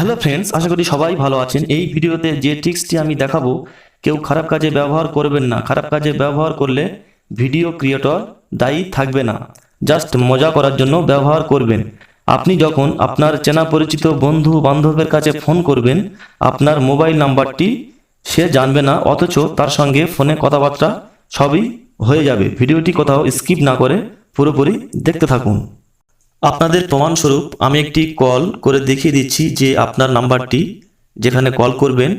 Hello friends, আশা করি সবাই ভালো আছেন। এই ভিডিওতে যে ট্রিক্সটি আমি দেখাবো, কেউ খারাপ কাজে ব্যবহার করবেন না। খারাপ কাজে ব্যবহার করলে ভিডিও ক্রিয়েটর দায়ী থাকবে না। জাস্ট মজা করার জন্য ব্যবহার করবেন। আপনি যখন আপনার চেনা পরিচিত বন্ধু বান্ধবের কাছে ফোন করবেন, আপনার মোবাইল নাম্বারটি সে জানবে না, অথচ তার সঙ্গে ফোনে কথাবার্তা সবই হয়ে যাবে। ভিডিওটি কোথাও স্কিপ না করে পুরোপুরি দেখতে থাকুন। আপনাদের প্রমাণস্বরূপ আমি একটি কল করে দেখিয়ে দিচ্ছি যে আপনার নাম্বারটি যেখানে কল করবেন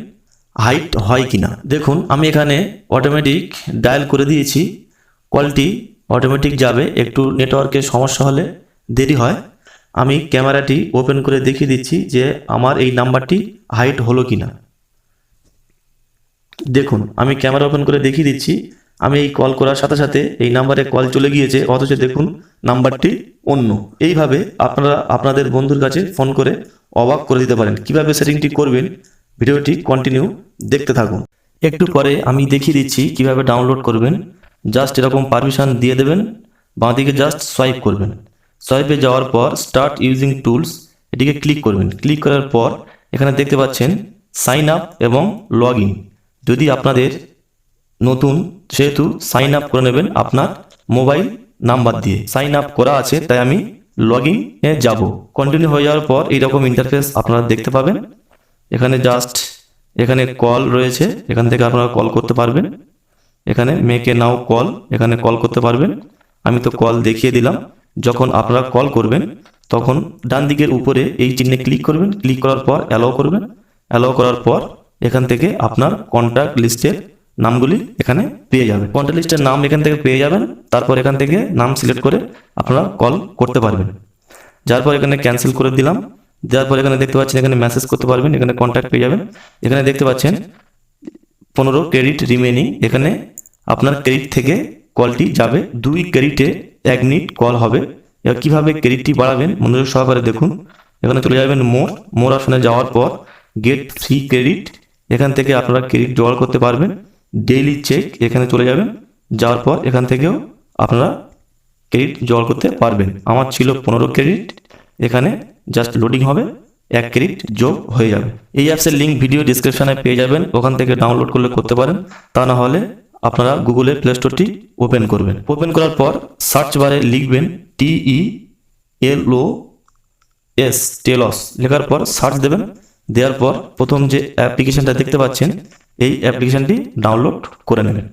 হাইট হয় কিনা। দেখুন, আমি এখানে অটোমেটিক ডায়াল করে দিয়েছি। কলটি অটোমেটিক যাবে। একটু নেটওয়ার্কের সমস্যা হলে দেরি হয়। আমি ক্যামেরাটি ওপেন করে দেখিয়ে দিচ্ছি যে আমার এই নাম্বারটি হাইট হলো কিনা। দেখুন, আমি ক্যামেরা ওপেন করে দেখিয়ে দিচ্ছি। আমি এই কল করার সাথে সাথে এই নাম্বারে কল চলে গিয়েছে, অথচ দেখুন নাম্বারটি অন্য। এইভাবে আপনারা আপনাদের বন্ধুর কাছে ফোন করে অবাক করে দিতে পারেন। কিভাবে সেটিংটি করবেন, ভিডিওটি কন্টিনিউ দেখতে থাকুন। একটু পরে আমি দেখিয়ে দিচ্ছি কিভাবে ডাউনলোড করবেন। জাস্ট এরকম পারমিশন দিয়ে দেবেন, বাঁদিকে জাস্ট সোয়াইপ করবেন। সোয়াইপে যাওয়ার পর স্টার্ট ইউজিং টুলস এটিকে ক্লিক করবেন। ক্লিক করার পর এখানে দেখতে পাচ্ছেন সাইন আপ এবং লগ ইন। যদি আপনাদের নতুন, সেহেতু সাইন আপ করে নেবেন আপনার মোবাইল নাম্বার দিয়ে। সাইন আপ করা আছে, তাই আমি লগ ইনে যাব। কন্টিনিউ হয়ে যাওয়ার পর এইরকম ইন্টারফেস আপনারা দেখতে পাবেন। এখানে জাস্ট এখানে কল রয়েছে, এখান থেকে আপনারা কল করতে পারবেন। এখানে মেকে নাও কল, এখানে কল করতে পারবেন। আমি তো কল দেখিয়ে দিলাম। যখন আপনারা কল করবেন তখন ডান দিকের উপরে এই চিহ্নে ক্লিক করবেন। ক্লিক করার পর অ্যালাউ করবেন। অ্যালাউ করার পর এখান থেকে আপনার কন্ট্যাক্ট লিস্টের নামগুলি এখানে পেয়ে যাবেন। কন্ট্যাক্ট লিস্টের নাম এখান থেকে পেয়ে যাবেন। তারপর এখান থেকে নাম সিলেক্ট করে আপনারা কল করতে পারবেন। যার পর এখানে ক্যান্সেল করে দিলাম। দেওয়ার পর এখানে দেখতে পাচ্ছেন এখানে মেসেজ করতে পারবেন। এখানে কন্ট্যাক্ট পেয়ে যাবেন। এখানে দেখতে পাচ্ছেন 15 ক্রেডিট রিমেনিং। এখানে আপনার ক্রেডিট থেকে কলটি যাবে। 2 ক্রেডিটে 1 মিনিট কল হবে। এবার কীভাবে ক্রেডিটটি বাড়াবেন মনোযোগ সহকারে দেখুন। এখানে চলে যাবেন মোর অপশনে যাওয়ার পর গেট ফ্রি ক্রেডিট, এখান থেকে আপনারা ক্রেডিট জোগাড় করতে পারবেন। ডেইলি চেক এখানে চলে যাবেন। যাওয়ার পর এখান থেকেও আপনারা ক্রেডিট জোগাড় করতে পারবেন। আমার ছিল 15 ক্রেডিট। এখানে জাস্ট লোডিং হবে, 1 ক্রেডিট যোগ হয়ে যাবে। এই অ্যাপসের লিঙ্ক ভিডিও ডিসক্রিপশনে পেয়ে যাবেন, ওখান থেকে ডাউনলোড করলে করতে পারেন। তা না হলে আপনারা গুগলে প্লে স্টোরটি ওপেন করবেন। ওপেন করার পর সার্চ বারে লিখবেন TELOS, টেলস লেখার পর সার্চ দেবেন। দেওয়ার পর প্রথম যে অ্যাপ্লিকেশনটা দেখতে পাচ্ছেন এই অ্যাপ্লিকেশনটি ডাউনলোড করে নেবেন।